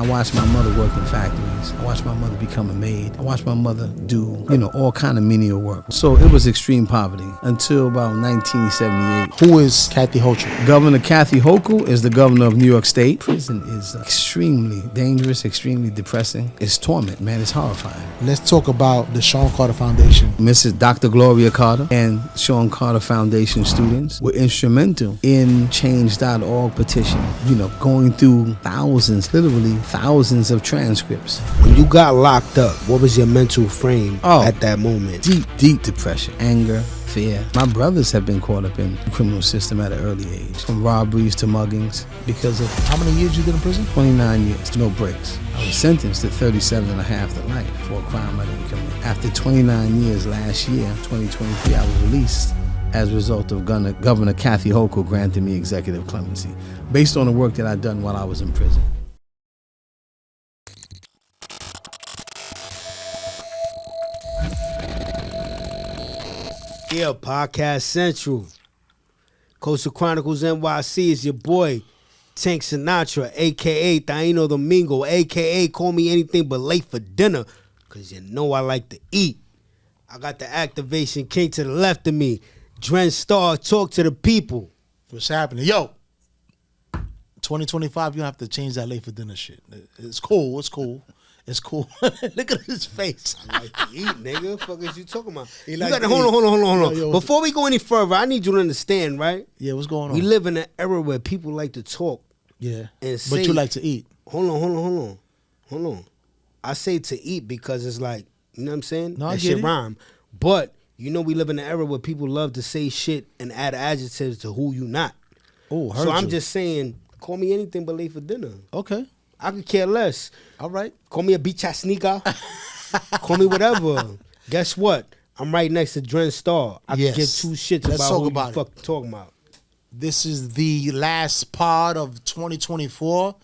I watched my mother work in factories. I watched my mother become a maid. I watched my mother do, all kind of menial work. So it was extreme poverty until about 1978. Who is Kathy Hochul? Governor Kathy Hochul is the governor of New York State. Prison is extremely dangerous, extremely depressing. It's torment, man. It's horrifying. Let's talk about the Sean Carter Foundation. Mrs. Dr. Gloria Carter and Sean Carter Foundation students were instrumental in Change.org petition, going through literally thousands of transcripts. When you got locked up, what was your mental frame at that moment? Deep depression, anger, fear. My brothers have been caught up in the criminal system at an early age, from robberies to muggings, because of... How many years you did in prison? 29 years, no breaks. I was sentenced to 37 and a half to life for a crime I didn't commit. After 29 years last year, 2023, I was released as a result of Governor Kathy Hochul granting me executive clemency, based on the work that I'd done while I was in prison. Yeah, Podcast Central. Coastal Chronicles NYC is your boy, Tank Sinatra, a.k.a. Taino Domingo, a.k.a. call me anything but late for dinner, because I like to eat. I got the activation king to the left of me. Dren Star, talk to the people. What's happening? Yo, 2025, you don't have to change that late for dinner shit. It's cool. Look at his face. I like to eat, nigga. Fuck is you talking about? Hold on. Yo. Before we go any further, I need you to understand, right? Yeah, what's going on? We live in an era where people like to talk. Yeah, and say, but you like to eat. Hold on. I say to eat because it's like, you know what I'm saying? No, that shit rhyme. But we live in an era where people love to say shit and add adjectives to who you not. Oh, heard so you. I'm just saying, call me anything but late for dinner. Okay. I could care less. All right. Call me a beach-ass sneaker. Call me whatever. Guess what? I'm right next to Dren Star. I can give two shits about who you fucking talking about. This is the last pod of 2024.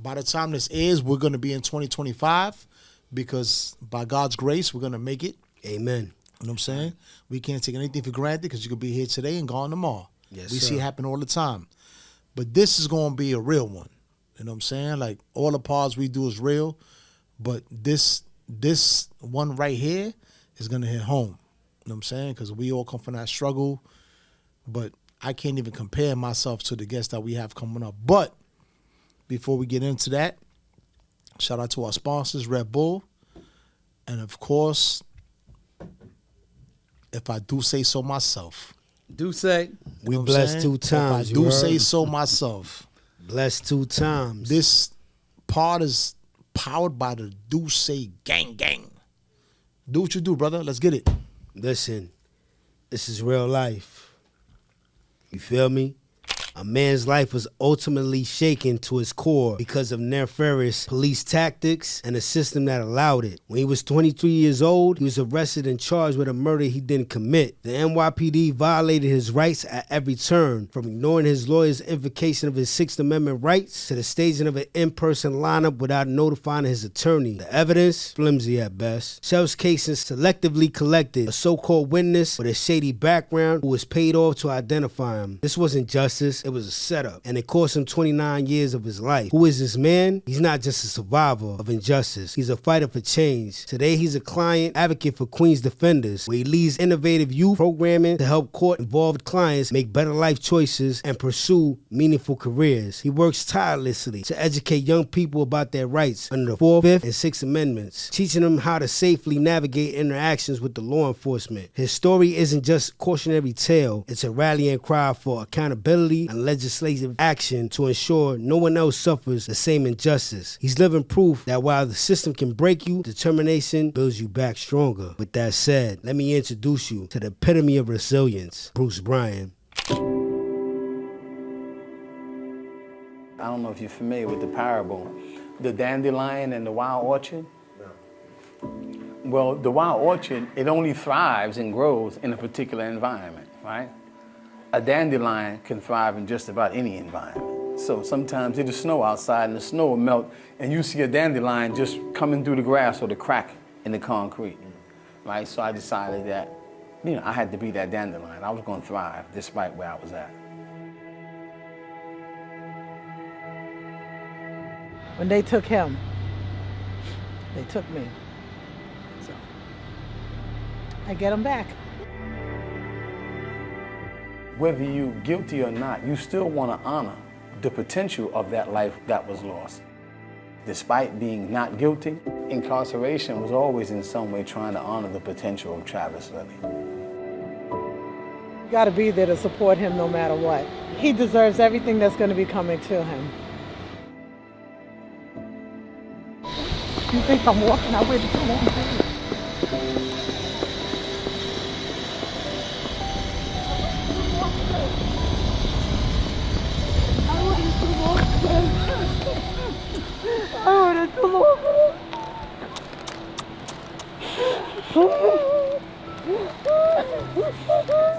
By the time this airs, we're going to be in 2025 because by God's grace, we're going to make it. Amen. You know what I'm saying? We can't take anything for granted because you could be here today and gone tomorrow. Yes, we sir. see it happen all the time. But this is going to be a real one. You know what I'm saying? Like, all the pods we do is real, but this one right here is going to hit home. You know what I'm saying? Because we all come from that struggle, but I can't even compare myself to the guests that we have coming up. But before we get into that, shout out to our sponsors, Red Bull, and of course, if I do say so myself. Do say. We blessed 2 times. If I do say so myself. Blessed 2 times. This pod is powered by the Do Say Gang. Do what you do, brother. Let's get it. Listen, this is real life. You feel me? A man's life was ultimately shaken to his core because of nefarious police tactics and a system that allowed it. When he was 23 years old, he was arrested and charged with a murder he didn't commit. The NYPD violated his rights at every turn, from ignoring his lawyer's invocation of his Sixth Amendment rights to the staging of an in-person lineup without notifying his attorney. The evidence, flimsy at best. Shell's casings selectively collected a so-called witness with a shady background who was paid off to identify him. This wasn't justice. It was a setup, and it cost him 29 years of his life. Who is this man? He's not just a survivor of injustice. He's a fighter for change. Today, he's a client advocate for Queens Defenders, where he leads innovative youth programming to help court-involved clients make better life choices and pursue meaningful careers. He works tirelessly to educate young people about their rights under the 4th, 5th, and 6th Amendments, teaching them how to safely navigate interactions with the law enforcement. His story isn't just a cautionary tale. It's a rallying cry for accountability and legislative action to ensure no one else suffers the same injustice. He's living proof that while the system can break you, determination builds you back stronger. With that said, let me introduce you to the epitome of resilience, Bruce Bryan. I don't know if you're familiar with the parable, the dandelion and the wild orchard. Well, the wild orchard, it only thrives and grows in a particular environment, right? A dandelion can thrive in just about any environment. So sometimes it'll snow outside and the snow will melt and you see a dandelion just coming through the grass or the crack in the concrete, right? So I decided that, I had to be that dandelion. I was going to thrive despite where I was at. When they took him, they took me. So I get him back. Whether you're guilty or not, you still want to honor the potential of that life that was lost. Despite being not guilty, incarceration was always in some way trying to honor the potential of Travis Lilly. You got to be there to support him no matter what. He deserves everything that's going to be coming to him. You think I'm walking? I waited too long.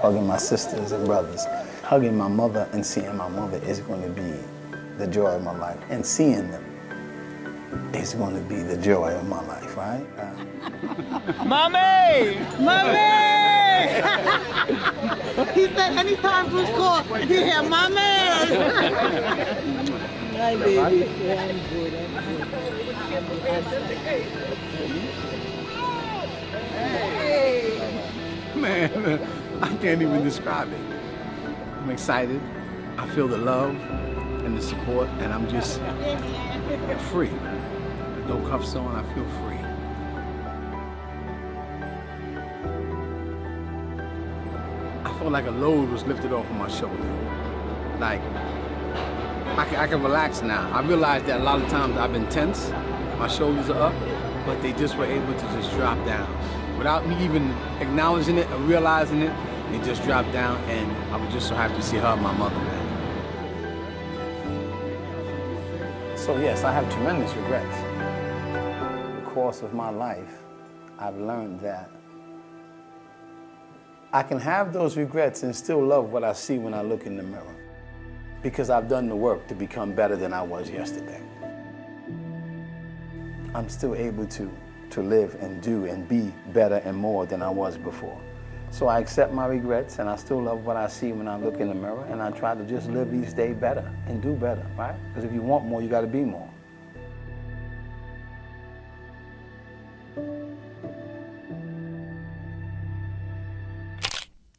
Hugging my sisters and brothers, hugging my mother and seeing my mother is going to be the joy of my life. And seeing them is going to be the joy of my life, right? Mommy! Mommy! He said anytime Bruce called, he hear Mommy! Hi, baby. Yeah, I'm good. Man, I can't even describe it. I'm excited. I feel the love and the support, and I'm just free. No cuffs on, I feel free. I feel like a load was lifted off of my shoulder. Like, I can relax now. I realize that a lot of times I've been tense, my shoulders are up, but they just were able to just drop down. Without me even acknowledging it or realizing it, they just dropped down, and I was just so happy to see her and my mother, man. So yes, I have tremendous regrets. In the course of my life, I've learned that I can have those regrets and still love what I see when I look in the mirror, because I've done the work to become better than I was yesterday. I'm still able to live and do and be better and more than I was before. So I accept my regrets, and I still love what I see when I look in the mirror, and I try to just live each day better and do better, right? Because if you want more, you got to be more.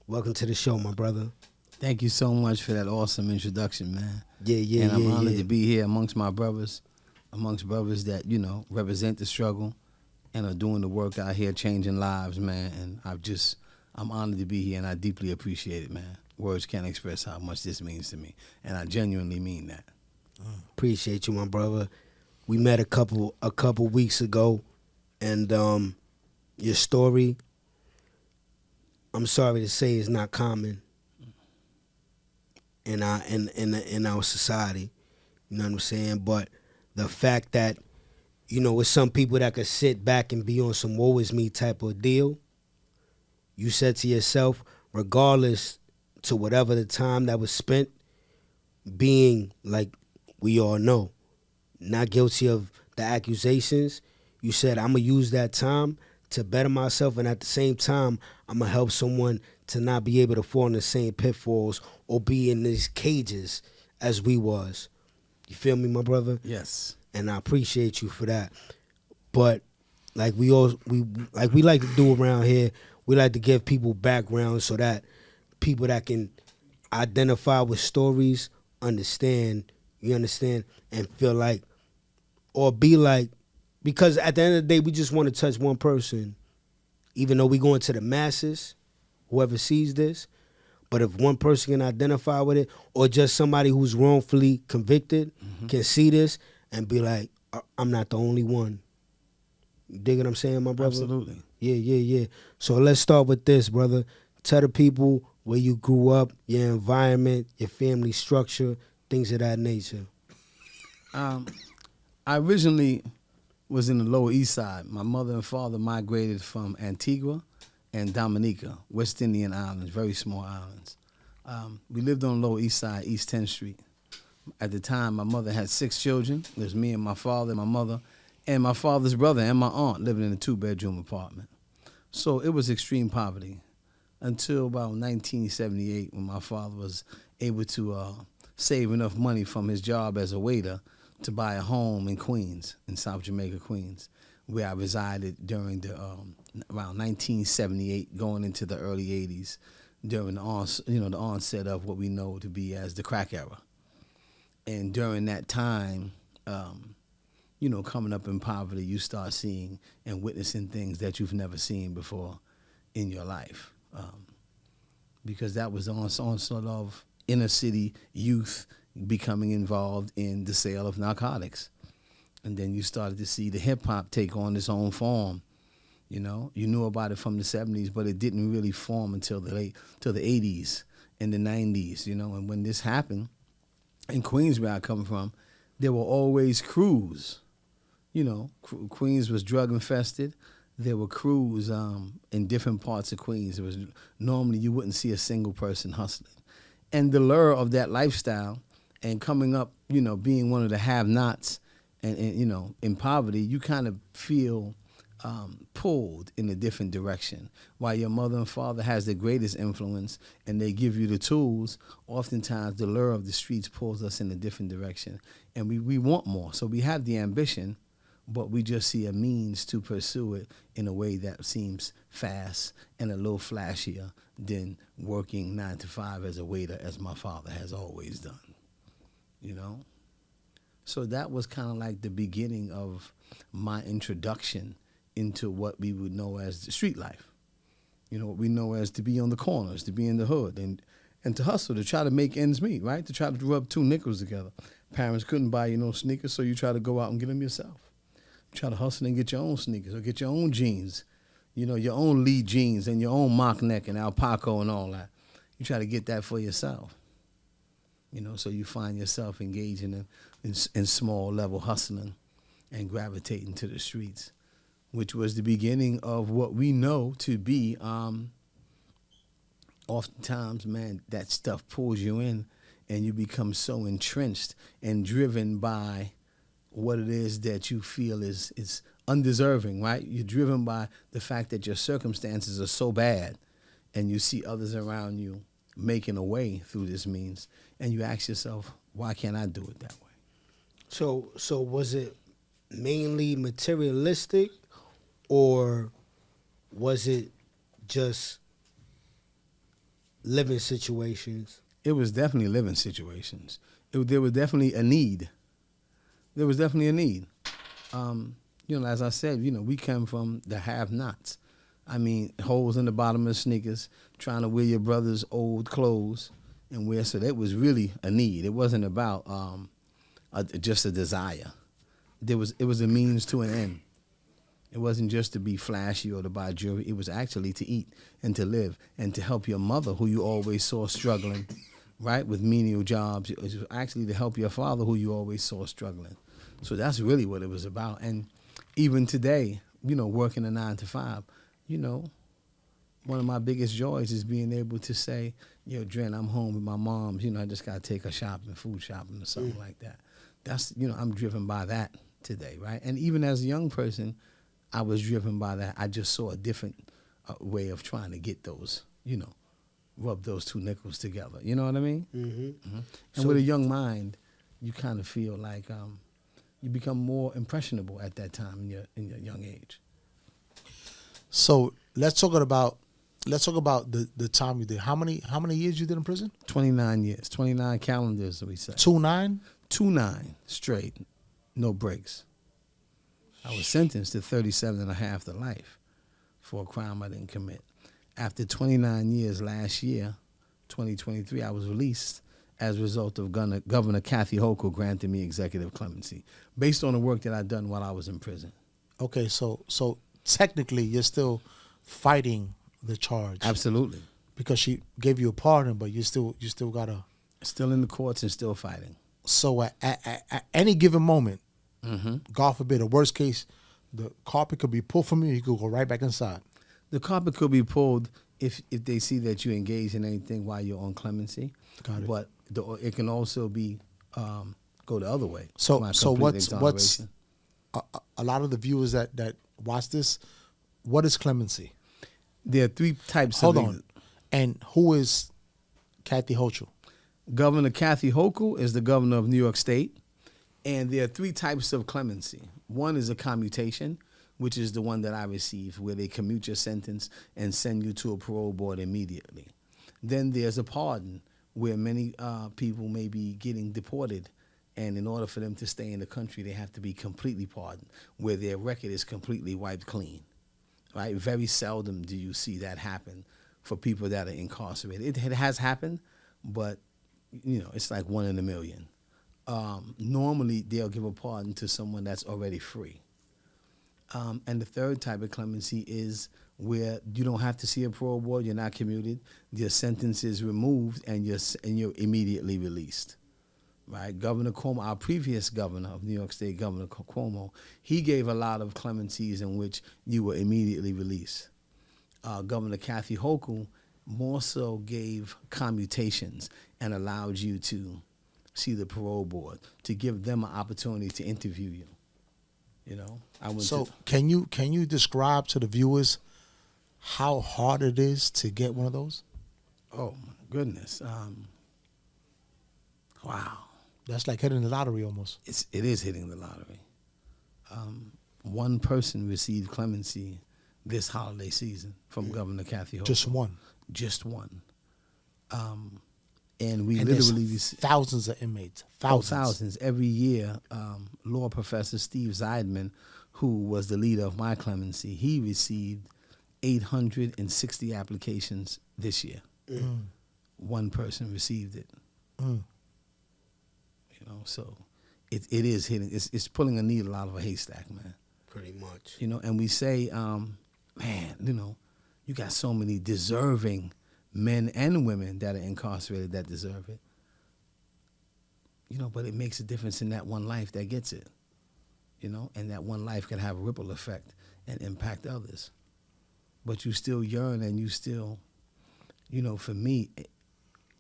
Welcome to the show, my brother. Thank you so much for that awesome introduction, man. Yeah, and I'm honored to be here amongst my brothers, amongst brothers that, you know, represent the struggle and are doing the work out here, changing lives, man. And I'm honored to be here, and I deeply appreciate it, man. Words can't express how much this means to me, and I genuinely mean that. Appreciate you, my brother. We met a couple weeks ago, and your story, I'm sorry to say, is not common in our society. You know what I'm saying? But the fact that, you know, with some people that could sit back and be on some woe is me type of deal, you said to yourself, regardless to whatever the time that was spent, being, like we all know, not guilty of the accusations, you said, I'm going to use that time to better myself, and at the same time, I'm going to help someone to not be able to fall in the same pitfalls or be in these cages as we was. You feel me, my brother? Yes. And I appreciate you for that. But like we like to do around here, we like to give people background so that people that can identify with stories understand, and feel like, or be like, because at the end of the day, we just want to touch one person, even though we go into the masses, whoever sees this. But if one person can identify with it, or just somebody who's wrongfully convicted can see this and be like, I'm not the only one. You dig what I'm saying, my brother? Absolutely. Yeah. So let's start with this, brother. Tell the people where you grew up, your environment, your family structure, things of that nature. I originally was in the Lower East Side. My mother and father migrated from Antigua and Dominica, West Indian islands, very small islands. We lived on the Lower East Side, East 10th Street. At the time, my mother had 6 children. It was me and my father, my mother, and my father's brother and my aunt living in a 2-bedroom apartment. So it was extreme poverty until about 1978, when my father was able to save enough money from his job as a waiter to buy a home in Queens, in South Jamaica, Queens, where I resided during the around 1978, going into the early 80s, during the onset of what we know to be as the crack era. And during that time, coming up in poverty, you start seeing and witnessing things that you've never seen before in your life, because that was the onset of inner city youth becoming involved in the sale of narcotics. And then you started to see the hip hop take on its own form. You knew about it from the 70s, but it didn't really form until the 80s and the 90s, And when this happened, in Queens, where I come from, there were always crews. Queens was drug infested. There were crews in different parts of Queens. It was normally you wouldn't see a single person hustling. And the lure of that lifestyle and coming up, being one of the have-nots and in poverty, you kind of feel pulled in a different direction. While your mother and father has the greatest influence and they give you the tools, oftentimes the lure of the streets pulls us in a different direction. And we want more. So we have the ambition, but we just see a means to pursue it in a way that seems fast and a little flashier than working 9 to 5 as a waiter, as my father has always done. So that was kind of like the beginning of my introduction into what we would know as the street life. What we know as to be on the corners, to be in the hood, and to hustle, to try to make ends meet, right? To try to rub 2 nickels together. Parents couldn't buy you no sneakers, so you try to go out and get them yourself. You try to hustle and get your own sneakers or get your own jeans, your own Lee jeans and your own mock neck and alpaca and all that. You try to get that for yourself. So you find yourself engaging in small level hustling and gravitating to the streets, which was the beginning of what we know to be, oftentimes, man, that stuff pulls you in and you become so entrenched and driven by what it is that you feel is undeserving, right? You're driven by the fact that your circumstances are so bad and you see others around you making a way through this means, and you ask yourself, why can't I do it that way? So was it mainly materialistic, or was it just living situations? It was definitely living situations. There was definitely a need. There was definitely a need. As I said, we come from the have-nots. I mean, holes in the bottom of sneakers, trying to wear your brother's old clothes and wear. So that was really a need. It wasn't about just a desire. It was a means to an end. It wasn't just to be flashy or to buy jewelry. It was actually to eat and to live and to help your mother, who you always saw struggling, right, with menial jobs. It was actually to help your father, who you always saw struggling. So that's really what it was about. And even today, working a 9 to 5, one of my biggest joys is being able to say, Dren, I'm home with my mom. I just got to take her shopping, food shopping or something like that. That's, I'm driven by that today, right? And even as a young person, I was driven by that. I just saw a different way of trying to get those, rub those 2 nickels together. You know what I mean? Mm-hmm. Mm-hmm. And with a young mind, you kind of feel like you become more impressionable at that time in your young age. So let's talk about the time you did. How many years you did in prison? 29 years, 29 calendars, we say. 29? 29 straight, no breaks. I was sentenced to 37 and a half to life for a crime I didn't commit. After 29 years last year, 2023, I was released as a result of Governor Kathy Hochul granting me executive clemency based on the work that I'd done while I was in prison. Okay, so technically you're still fighting the charge. Absolutely. Because she gave you a pardon, but you still gotta. Still in the courts and still fighting. So at any given moment, Mm-hmm. God forbid, a worst case, the carpet could be pulled from you. You could go right back inside. The carpet could be pulled if they see that you engage in anything while you're on clemency. Got it. But it can also be go the other way. So what's exoneration. a lot of the viewers that watch this, what is clemency? There are 3 types. Hold on. And who is Kathy Hochul? Governor Kathy Hochul is the governor of New York State, And there are three types of clemency. One is a commutation, which is the one that I received, where they commute your sentence and send you to a parole board immediately. Then there's a pardon, where many people may be getting deported, and in order for them to stay in the country, they have to be completely pardoned, where their record is completely wiped clean. Right? Very seldom do you see that happen for people that are incarcerated. It has happened, but it's like 1 in a million. Normally, they'll give a pardon to someone that's already free. And the third type of clemency is where you don't have to see a parole board, you're not commuted, your sentence is removed, and you're immediately released. Right? Governor Cuomo, our previous governor of New York State, Governor Cuomo, he gave a lot of clemencies in which you were immediately released. Governor Kathy Hochul more so gave commutations and allowed you to see the parole board, to give them an opportunity to interview you. Can you describe to the viewers how hard it is to get one of those? Oh my goodness! Wow, that's like hitting the lottery almost. It is hitting the lottery. One person received clemency this holiday season from Governor Kathy Hochul. Just one. Just one. And we literally thousands of inmates. Thousands. Every year, law professor Steve Zeidman, who was the leader of my clemency, he received 860 applications this year. One person received it. So it is hitting. It's pulling a needle out of a haystack, man. Pretty much. And we say, man, you got so many deserving men and women that are incarcerated that deserve it. But it makes a difference in that one life that gets it. And that one life can have a ripple effect and impact others. But you still yearn, and you still, for me,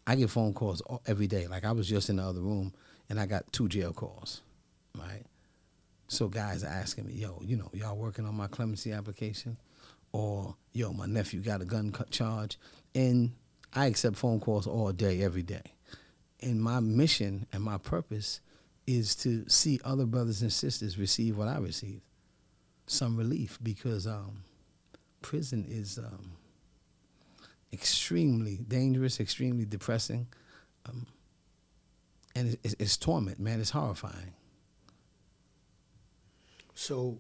I get phone calls every day. Like I was just in the other room, and I got 2 jail calls, right? So guys are asking me, y'all working on my clemency application? Or, my nephew got a gun charge. And I accept phone calls all day, every day. And my mission and my purpose is to see other brothers and sisters receive what I received. Some relief, because prison is extremely dangerous, extremely depressing. And it's torment, man. It's horrifying. So,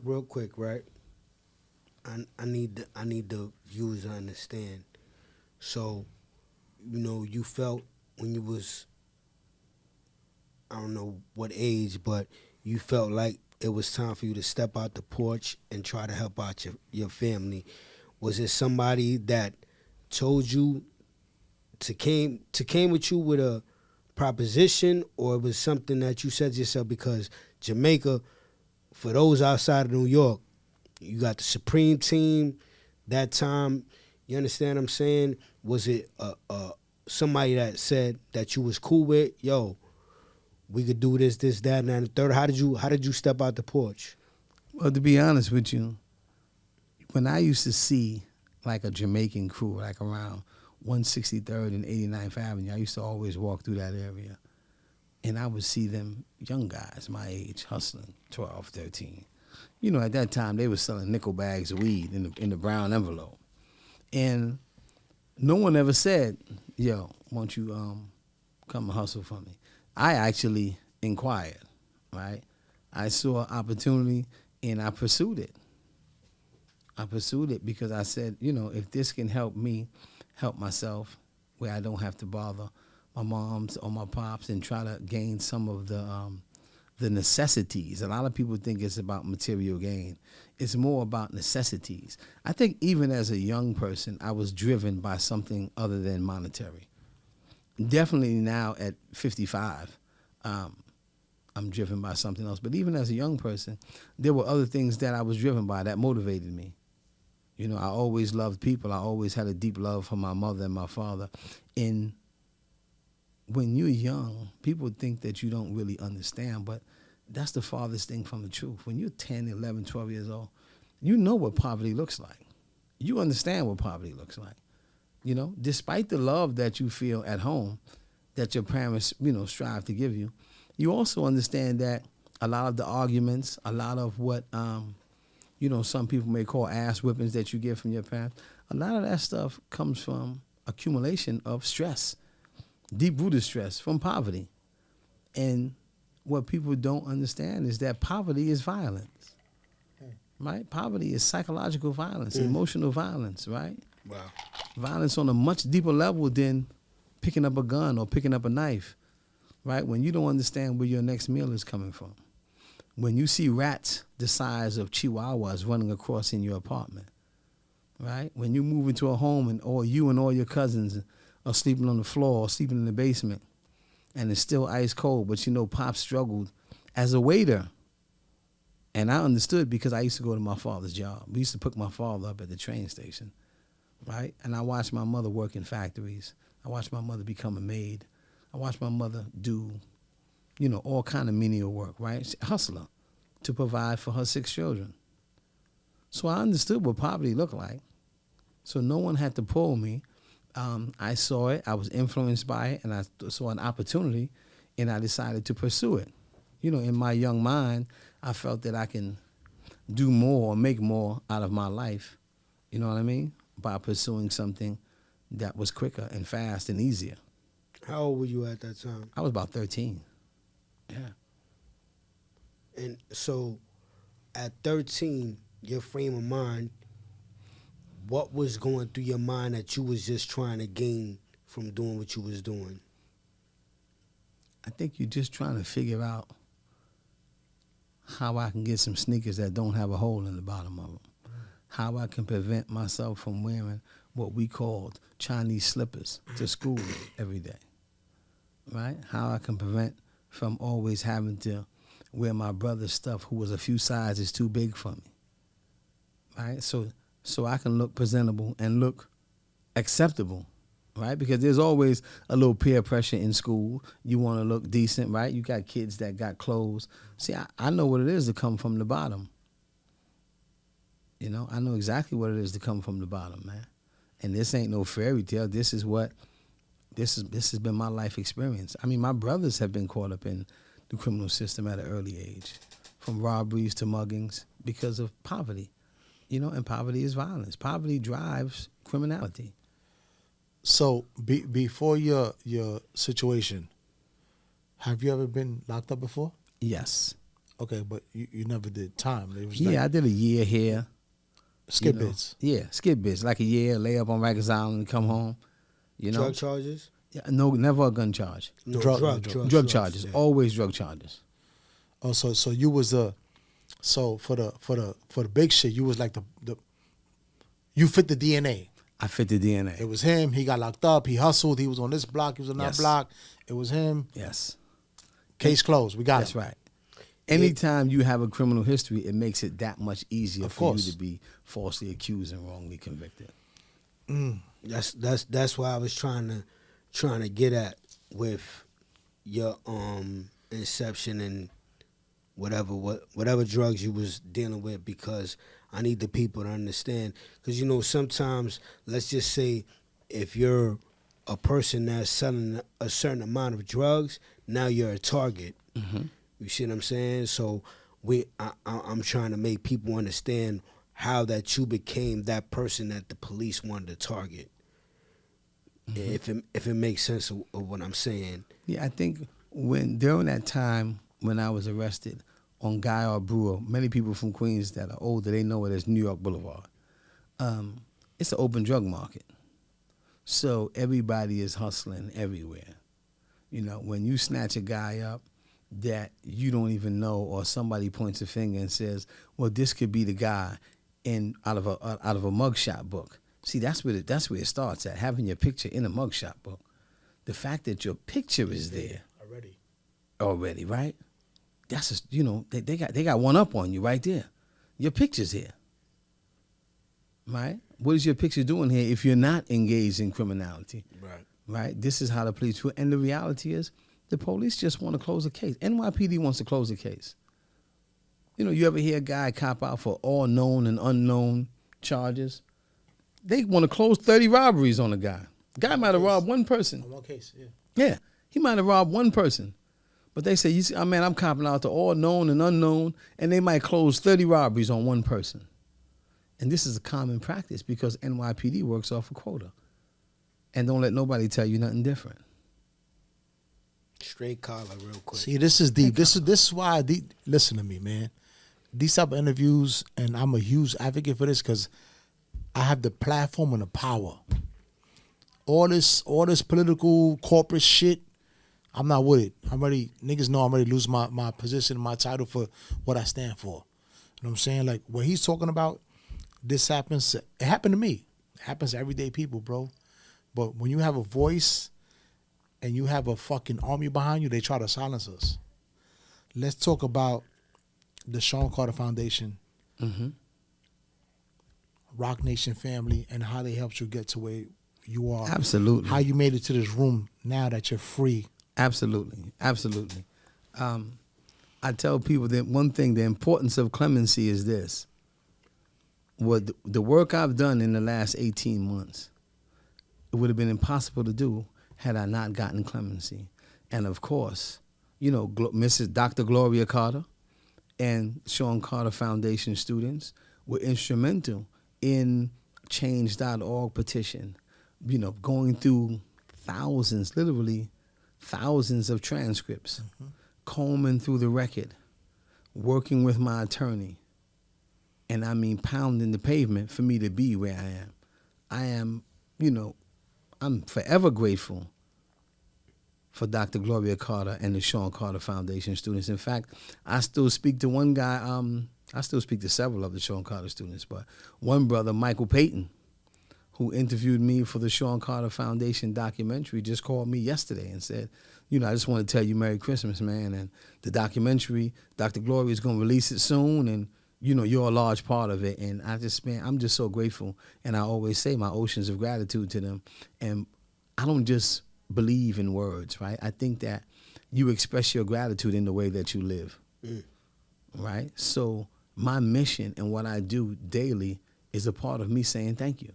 real quick, right? I need the viewers to understand. So, you felt when you was, I don't know what age, but you felt like it was time for you to step out the porch and try to help out your family. Was it somebody that told you to came with you with a proposition, or it was something that you said to yourself? Because Jamaica, for those outside of New York, you got the Supreme Team that time. You understand what I'm saying? Was it somebody that said that you was cool with? Yo, we could do this, that, and the third. How did you step out the porch? Well, to be honest with you, when I used to see like a Jamaican crew, like around 163rd and 89th Avenue, I used to always walk through that area, and I would see them young guys my age hustling, 12, 13. At that time, they were selling nickel bags of weed in the brown envelope. And no one ever said, yo, won't you come and hustle for me? I actually inquired, right? I saw opportunity, and I pursued it. I pursued it because I said, if this can help me help myself, where I don't have to bother my moms or my pops and try to gain some of the necessities. A lot of people think it's about material gain. It's more about necessities. I think even as a young person, I was driven by something other than monetary. Definitely now at 55, I'm driven by something else. But even as a young person, there were other things that I was driven by that motivated me. I always loved people. I always had a deep love for my mother and my father. And when you're young, people think that you don't really understand, but that's the farthest thing from the truth. When you're 10, 11, 12 years old, you know what poverty looks like. You understand what poverty looks like. Despite the love that you feel at home, that your parents, strive to give you, you also understand that a lot of the arguments, a lot of what some people may call ass whippings that you get from your parents, a lot of that stuff comes from accumulation of stress, deep-rooted stress from poverty. And what people don't understand is that poverty is violence, right? Poverty is psychological violence, emotional violence, right? Wow. Violence on a much deeper level than picking up a gun or picking up a knife, right? When you don't understand where your next meal is coming from. When you see rats the size of chihuahuas running across in your apartment, right? When you move into a home and you and all your cousins are sleeping on the floor or sleeping in the basement and it's still ice cold, but you know Pop struggled as a waiter. And I understood because I used to go to my father's job. We used to pick my father up at the train station, right? And I watched my mother work in factories. I watched my mother become a maid. I watched my mother do, all kind of menial work, right? She's a hustler to provide for her 6 children. So I understood what poverty looked like. So no one had to pull me. I saw it. I was influenced by it, and I saw an opportunity, and I decided to pursue it. In my young mind, I felt that I can do more or make more out of my life, you know what I mean, by pursuing something that was quicker and fast and easier. How old were you at that time? I was about 13. Yeah. And so at 13, your frame of mind, what was going through your mind that you was just trying to gain from doing what you was doing? I think you're just trying to figure out how I can get some sneakers that don't have a hole in the bottom of them. How I can prevent myself from wearing what we called Chinese slippers to school every day, right? How I can prevent from always having to wear my brother's stuff who was a few sizes too big for me, right? So I can look presentable and look acceptable, right? Because there's always a little peer pressure in school. You want to look decent, right? You got kids that got clothes. See, I know what it is to come from the bottom. I know exactly what it is to come from the bottom, man. And this ain't no fairy tale. This has been my life experience. I mean, my brothers have been caught up in the criminal system at an early age, from robberies to muggings because of poverty. And poverty is violence. Poverty drives criminality. So before your situation, have you ever been locked up before? Yes. Okay, but you never did time. It was I did a year here. Skip bits. Yeah, skip bits. Like a year, lay up on Rikers Island and come home. Drug charges? Yeah, no, never a gun charge. No, drug charges. Yeah. Always drug charges. Oh, so you was so for the big shit, you was like the you fit the DNA. I fit the DNA. It was him. He got locked up. He hustled. He was on this block. He was on that block. It was him. Yes. Case closed. We got That's him. right. Anytime you have a criminal history, it makes it that much easier for you to be falsely accused and wrongly convicted. That's why I was trying to get at with your inception and whatever drugs you was dealing with, because I need the people to understand. Because sometimes, let's just say, if you're a person that's selling a certain amount of drugs, now you're a target. Mm-hmm. You see what I'm saying? So I'm trying to make people understand how that you became that person that the police wanted to target. Mm-hmm. If it makes sense of what I'm saying. Yeah, I think during that time when I was arrested on Guy R. Brewer, many people from Queens that are older, they know it as New York Boulevard. It's an open drug market. So everybody is hustling everywhere. When you snatch a guy up that you don't even know, or somebody points a finger and says, well, this could be the guy out of a mugshot book. See, that's where it starts at, having your picture in a mugshot book. The fact that your picture is there already, right? That's they got one up on you right there. Your picture's here, right? What is your picture doing here if you're not engaged in criminality? Right? This is how the police feel. And the reality is, the police just want to close a case. NYPD wants to close a case. You ever hear a guy cop out for all known and unknown charges? They want to close 30 robberies on a guy. Guy might have robbed one person. On one case, yeah. Yeah, he might have robbed one person. But they say, you see, man, I'm copping out to all known and unknown, and they might close 30 robberies on one person. And this is a common practice because NYPD works off a quota. And don't let nobody tell you nothing different. Straight collar, real quick. See, this is deep. This is why. Listen to me, man. These type of interviews, and I'm a huge advocate for this because I have the platform and the power. All this political corporate shit, I'm not with it. Niggas know I'm ready to lose my position and my title for what I stand for. You know what I'm saying? Like what he's talking about, this happens. It happened to me. It happens to everyday people, bro. But when you have a voice and you have a fucking army behind you, they try to silence us. Let's talk about the Sean Carter Foundation, Rock Nation family, and how they helped you get to where you are. Absolutely. How you made it to this room now that you're free. Absolutely. Absolutely. I tell people that one thing, the importance of clemency is this. What the work I've done in the last 18 months, it would have been impossible to do had I not gotten clemency. And of course, you know, Mrs. Dr. Gloria Carter and Sean Carter Foundation students were instrumental in change.org petition, you know, going through thousands, literally thousands of transcripts, combing through the record, working with my attorney, and I mean pounding the pavement for me to be where I am. I am, you know, I'm forever grateful for Dr. Gloria Carter and the Sean Carter Foundation students. In fact, I still speak to one guy, I still speak to several of the Sean Carter students, but one brother, Michael Payton, who interviewed me for the Sean Carter Foundation documentary, just called me yesterday and said, you know, I just want to tell you Merry Christmas, man. And the documentary, Dr. Gloria is going to release it soon, and, you know, you're a large part of it. And I'm just so grateful. And I always say my oceans of gratitude to them. And I don't just believe in words, right? I think that you express your gratitude in the way that you live, right? So my mission and what I do daily is a part of me saying thank you.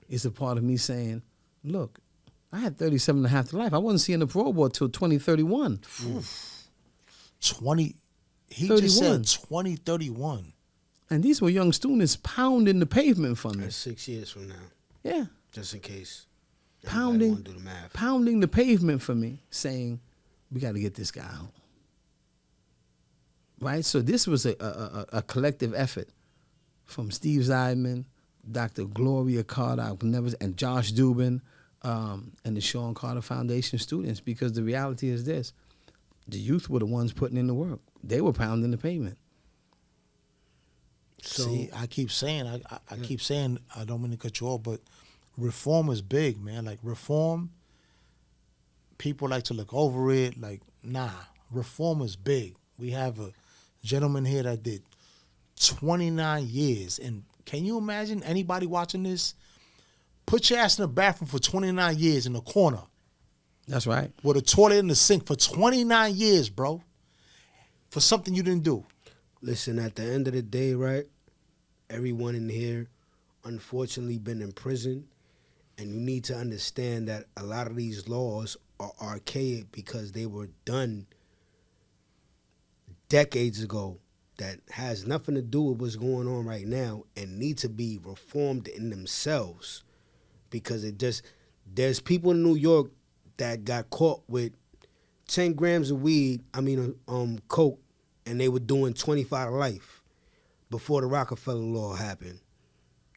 It's a part of me saying, look, I had 37 and a half to life. I wasn't seeing the parole board till 2031. 20, he 31. just said 2031. And these were young students pounding the pavement for me. That's 6 years from now. Yeah. Just in case. Pounding, Want to do the math. pounding the pavement for me, saying, we got to get this guy home. Right? So this was a collective effort from Steve Zeidman, Dr. Gloria Carter, and Josh Dubin, and the Sean Carter Foundation students, because the reality is this. The youth were the ones putting in the work. They were pounding the pavement. So, see, I keep saying, I don't mean to cut you off, but reform is big, man. Like, reform, people like to look over it. Like, nah, reform is big. We have a gentleman here that did 29 years. And can you imagine anybody watching this? Put your ass in the bathroom for 29 years in the corner. That's right. With a toilet in the sink for 29 years, bro. For something you didn't do. Listen, at the end of the day, right, everyone in here unfortunately been in prison, and you need to understand that a lot of these laws are archaic because they were done decades ago that has nothing to do with what's going on right now and need to be reformed in themselves, because there's people in New York that got caught with 10 grams of coke, and they were doing 25 to life before the Rockefeller law happened.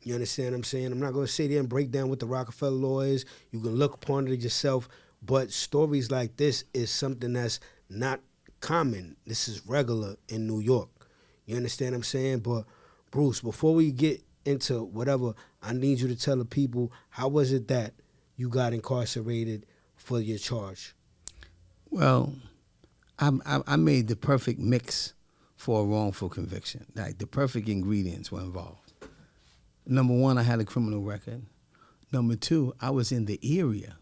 You understand what I'm saying? I'm not going to sit there and break down what the Rockefeller law is. You can look upon it yourself. But stories like this is something that's not common. This is regular in New York. You understand what I'm saying? But, Bruce, before we get into whatever, I need you to tell the people, how was it that you got incarcerated for your charge? Well, I made the perfect mix for a wrongful conviction. Like, the perfect ingredients were involved. Number one, I had a criminal record. Number two, I was in the area,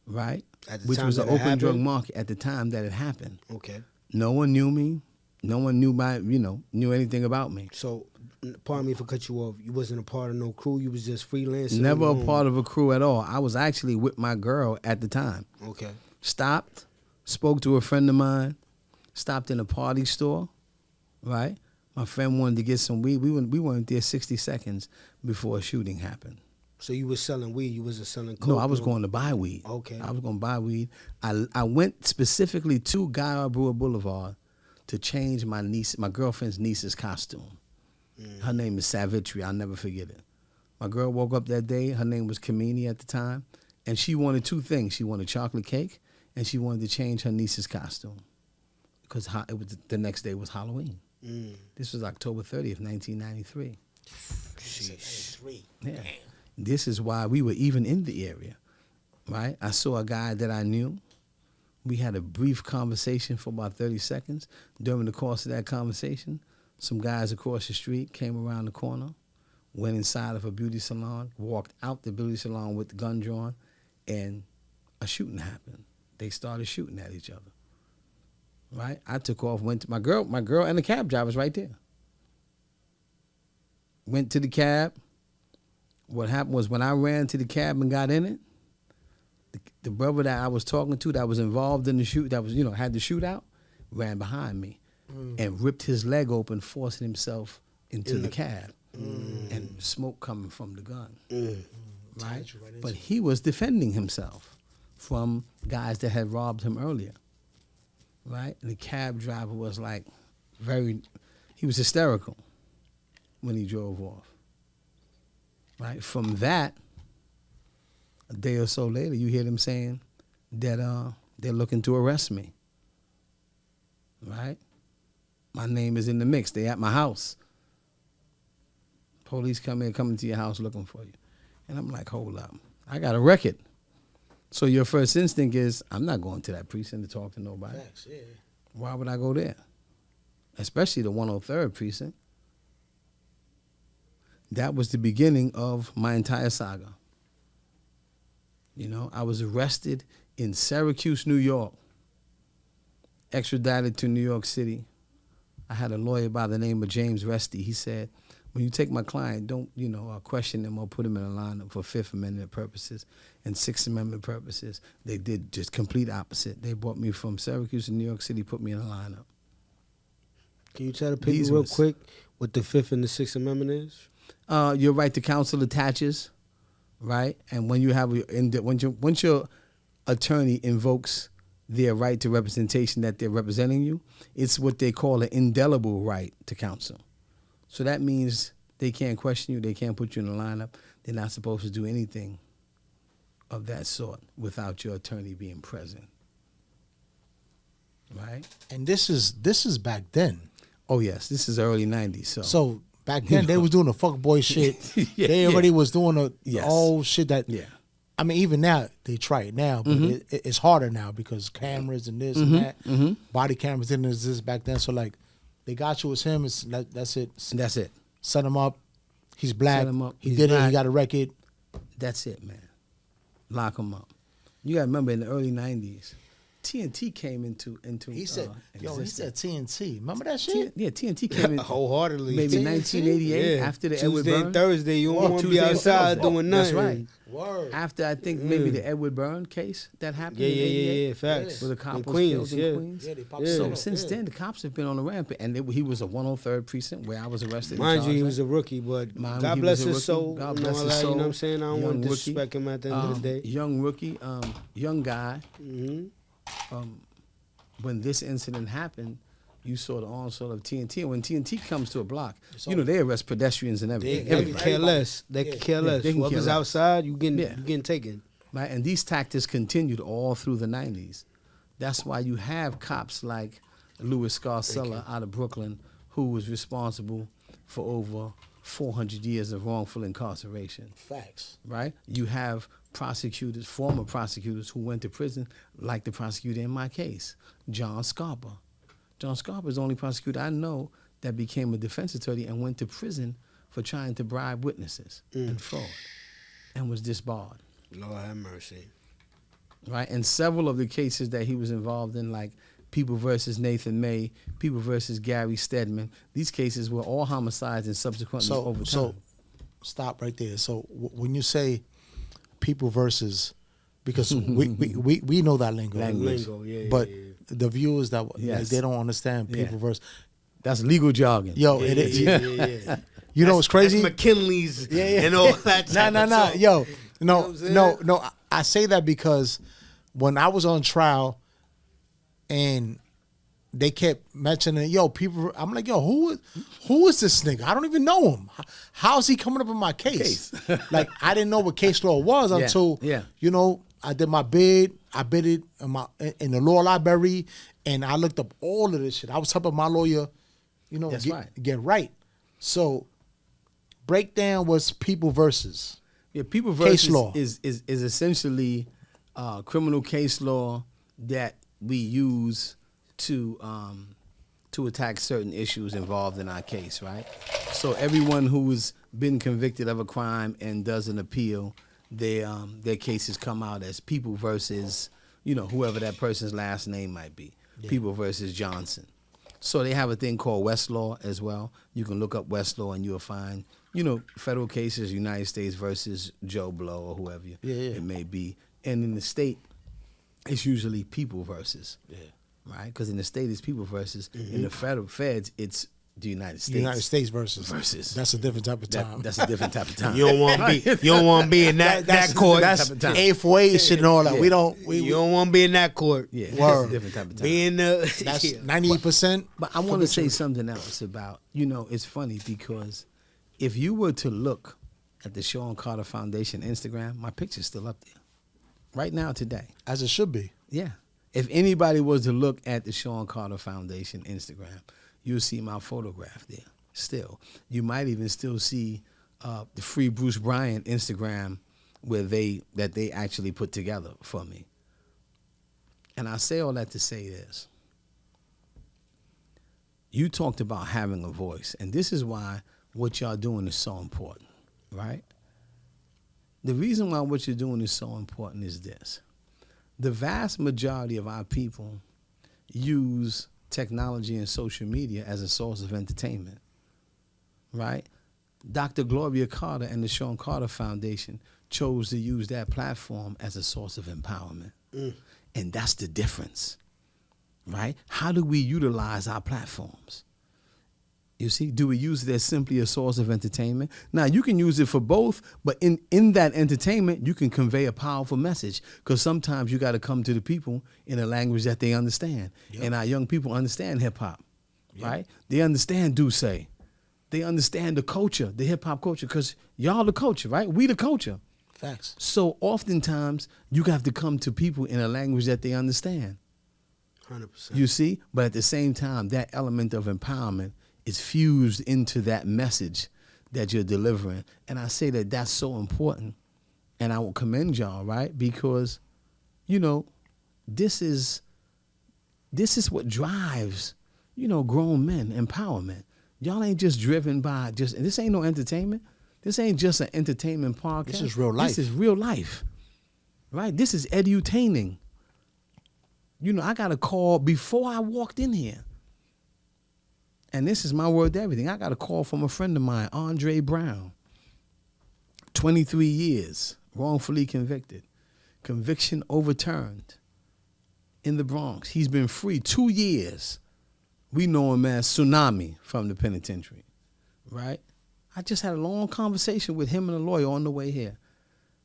right? Which was an open drug market at the time that it happened. Okay. No one knew me. No one knew knew anything about me. So, pardon me if I cut you off. You wasn't a part of no crew. You was just freelancing. Never a part of a crew at all. I was actually with my girl at the time. Okay. Stopped, spoke to a friend of mine, stopped in a party store, right? My friend wanted to get some weed. We weren't there 60 seconds before a shooting happened. So you was selling weed. You wasn't selling coke. No, I was going to buy weed. Okay. I was going to buy weed. I went specifically to Guy Brewer Boulevard to change my girlfriend's niece's costume. Her name is Savitri. I'll never forget it. My girl woke up that day. Her name was Kamini at the time. And she wanted two things. She wanted chocolate cake, and she wanted to change her niece's costume because the next day was Halloween. This was October 30th, 1993. Yeah. This is why we were even in the area, right? I saw a guy that I knew. We had a brief conversation for about 30 seconds. During the course of that conversation, some guys across the street came around the corner, went inside of a beauty salon, walked out the beauty salon with the gun drawn, and a shooting happened. They started shooting at each other, right? I took off, went to my girl and the cab driver's right there. Went to the cab. What happened was when I ran to the cab and got in it, the brother that I was talking to that was involved in the shoot, that was, had the shootout, ran behind me and ripped his leg open, forcing himself into the cab, and smoke coming from the gun, right? But he was defending himself from guys that had robbed him earlier, right? And the cab driver was like he was hysterical when he drove off. Right. From that, a day or so later, you hear them saying that they're looking to arrest me. Right? My name is in the mix. They at my house. Police coming to your house looking for you. And I'm like, hold up. I got a record. So your first instinct is, I'm not going to that precinct to talk to nobody. Facts, yeah. Why would I go there? Especially the 103rd precinct. That was the beginning of my entire saga. I was arrested in Syracuse, New York, extradited to New York City. I had a lawyer by the name of James Resty. He said, when you take my client, don't, question him or put him in a lineup for Fifth Amendment purposes and Sixth Amendment purposes. They did just complete opposite. They brought me from Syracuse to New York City, put me in a lineup. Can you tell the people real quick what the Fifth and the Sixth Amendment is? Your right to counsel attaches, right? And when you have once your attorney invokes their right to representation that they're representing you, it's what they call an indelible right to counsel. So that means they can't question you, they can't put you in a lineup. They're not supposed to do anything of that sort without your attorney being present, right? And this is back then. Oh yes, this is early '90s. So back then, they was doing the fuck boy shit. They already was doing all shit that. Yeah. I mean, even now they try it now, but it's harder now because cameras and this and that, body cameras and this back then. So like, they got you as him. That's it. That's it. Set him up. He's black. Set him up. He did it. He got a record. That's it, man. Lock him up. You gotta remember in the early '90s. TNT came into he said TNT. Remember that shit? TNT came in wholeheartedly. Maybe 1988 after the Edward Tuesday Byrne. and Thursday, you don't want to be outside doing nothing. That's right. Word. After I think maybe the Edward Byrne case that happened. Yeah. Facts. Where the cop was Queens, killed in Queens. Yeah, they popped So since then, the cops have been on the rampant, and he was a 103rd precinct where I was arrested. Mind you, he was a rookie, but God bless his soul. God bless his soul. You know what I'm saying? I don't want to disrespect him at the end of the day. Young rookie, young guy. When this incident happened, you saw the onslaught of TNT. And when TNT comes to a block, they arrest pedestrians and everything. They could care less. They could care less. Whoever's outside, you getting taken. Right, and these tactics continued all through the 90s. That's why you have cops like Louis Scarcella out of Brooklyn, who was responsible for over 400 years of wrongful incarceration. Facts. Right? You have prosecutors, former prosecutors who went to prison, like the prosecutor in my case, John Scarpa. John Scarpa is the only prosecutor I know that became a defense attorney and went to prison for trying to bribe witnesses and fraud and was disbarred. Lord have mercy. Right? And several of the cases that he was involved in, like People versus Nathan May, People versus Gary Stedman, these cases were all homicides and subsequently overturned. So stop right there. So when you say People versus because we know that lingo. Lingo, yeah. But yeah. the viewers that like, Yes. they don't understand Yeah. people versus. That's legal jargon. Yo, Yeah, it is. yeah. You know what's crazy? That's McKinley's and all that No, type no, of no. talk. Yo, no, what I'm saying? no. I say that because when I was on trial and they kept mentioning, yo, people, I'm like, yo, who is this nigga? I don't even know him. How's he coming up in my case? Like, I didn't know what case law was Yeah, until, yeah. you know, I did my bid. I bid it in the law library, and I looked up all of this shit. I was helping my lawyer, you know, That's right. get right. So, breakdown was people versus. Yeah, people Case versus law. is essentially criminal case law that we use to attack certain issues involved in our case, right? So everyone who's been convicted of a crime and does an appeal, their cases come out as people versus, you know, whoever that person's last name might be. Yeah. People versus Johnson. So they have a thing called Westlaw as well. You can look up Westlaw and you'll find, you know, federal cases, United States versus Joe Blow or whoever it may be. And in the state, it's usually people versus. Yeah. Right? Because in the state, it's people versus. In the federal feds, it's the United States. United States versus. Versus. That's a different type of time. That's a different type of time. You don't want to be in that court. That's type of time. A4A shit and all that. Yeah. We don't. You don't want to be in that court. Yeah, that's Word. a different type of time. Be in the That's yeah. 98%. But I want to say something else about, you know, it's funny because if you were to look at the Sean Carter Foundation Instagram, my picture's still up there. Right now, today. As it should be. Yeah. If anybody was to look at the Sean Carter Foundation Instagram, you'll see my photograph there still. You might even still see the Free Bruce Bryan Instagram that they actually put together for me. And I say all that to say this. You talked about having a voice, and this is why what y'all doing is so important, right? The reason why what you're doing is so important is this. The vast majority of our people use technology and social media as a source of entertainment, right? Dr. Gloria Carter and the Sean Carter Foundation chose to use that platform as a source of empowerment. And that's the difference, right? How do we utilize our platforms? You see, do we use it as simply a source of entertainment? Now, you can use it for both, but in that entertainment, you can convey a powerful message because sometimes you got to come to the people in a language that they understand. Yep. And our young people understand hip-hop, right? They understand Duce. They understand the culture, the hip-hop culture, because y'all the culture, right? We the culture. Facts. So oftentimes, you have to come to people in a language that they understand. 100%. You see? But at the same time, that element of empowerment is fused into that message that you're delivering. And I say that that's so important. And I will commend y'all, right? Because, you know, this is what drives, you know, grown men, empowerment. Y'all ain't just driven by this ain't no entertainment. This ain't just an entertainment podcast. This is real life. This is real life, right? This is edutaining. You know, I got a call before I walked in here. And this is my word to everything. I got a call from a friend of mine, Andre Brown. 23 years, wrongfully convicted. Conviction overturned in the Bronx. He's been free 2 years. We know him as Tsunami from the penitentiary, right? I just had a long conversation with him and a lawyer on the way here.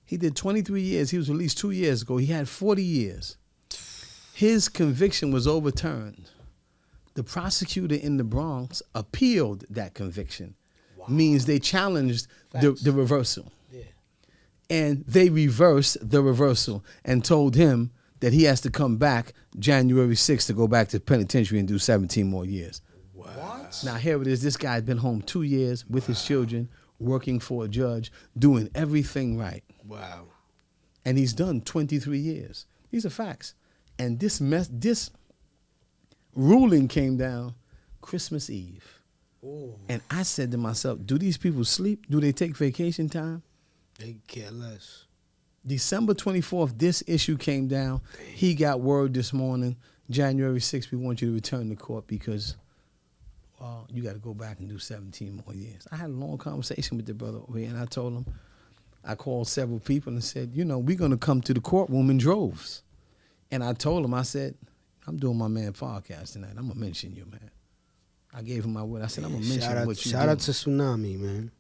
He did 23 years. He was released 2 years ago. He had 40 years. His conviction was overturned. The prosecutor in the Bronx appealed that conviction. Wow. Means they challenged the reversal. Yeah. And they reversed the reversal and told him that he has to come back January 6th to go back to the penitentiary and do 17 more years. Wow. What? Now here it is. This guy's been home 2 years with his children, working for a judge, doing everything right. Wow. And he's done 23 years. These are facts. And this ruling came down Christmas Eve. Ooh. And I said to myself, do these people sleep? Do they take vacation time? They care less. December 24th, this issue came down. He got word this morning, January 6th, we want you to return to court because, well, you got to go back and do 17 more years. I had a long conversation with the brother over here, and I told him, I called several people and said, you know, we're going to come to the courtroom in droves. And I told them, I said, I'm doing my man podcast tonight. I'm going to mention you, man. I gave him my word. I said, I'm going to mention what you do. Shout out to Tsunami, man.